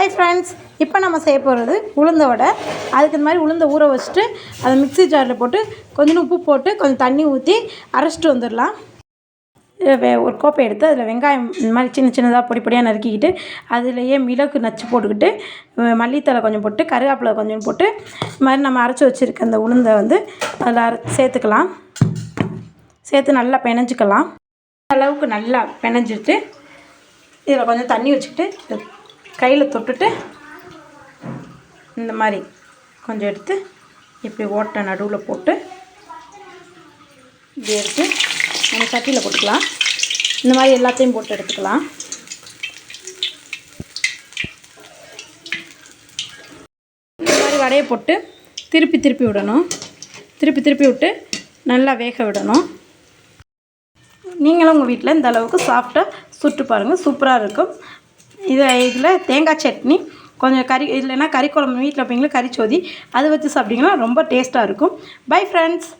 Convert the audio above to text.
Hi friends, இப்போ நம்ம செய்ய போகிறது உளுந்த வடை. அதுக்கு இந்த மாதிரி உளுந்த ஊற வச்சுட்டு அதை மிக்ஸி ஜாரில் போட்டு கொஞ்சம் உப்பு போட்டு கொஞ்சம் தண்ணி ஊற்றி அரைச்சிட்டு வந்துடலாம். ஒரு கோப்பை எடுத்து அதில் வெங்காயம் இந்த மாதிரி சின்ன சின்னதாக பொடி பொடியாக நறுக்கிக்கிட்டு அதுலேயே மிளகு நச்சு போட்டுக்கிட்டு மல்லித்தலை கொஞ்சம் போட்டு கருவேப்பிலை கொஞ்சம் போட்டு இது மாதிரி நம்ம அரைச்சி வச்சுருக்க அந்த உளுந்தை அதில் சேர்த்துக்கலாம். சேர்த்து நல்லா பிணைஞ்சிக்கலாம். அளவுக்கு நல்லா பிணைஞ்சிட்டு இதில் கொஞ்சம் தண்ணி வச்சுக்கிட்டு கையில் தொட்டுட்டு இந்த மாதிரி கொஞ்சம் எடுத்து இப்படி ஓட்டை நடுவில் போட்டு இப்படி எடுத்து நம்ம சட்டியில் போட்டுக்கலாம். இந்த மாதிரி எல்லாத்தையும் போட்டு எடுத்துக்கலாம். இந்த மாதிரி வடையை போட்டு திருப்பி விடணும். திருப்பி விட்டு நல்லா வேக விடணும். நீங்களும் உங்கள் வீட்டில் இந்த அளவுக்கு சாஃப்டாக சுட்டு பாருங்கள், சூப்பராக இருக்கும். இதில் தேங்காய் சட்னி கொஞ்சம் கறி இல்லைன்னா கறி குழம்பு வீட்டில் வைப்பீங்களா கறிச்சோதி அதை வச்சு சாப்பிட்டிங்கன்னா ரொம்ப டேஸ்ட்டாக இருக்கும். Bye friends.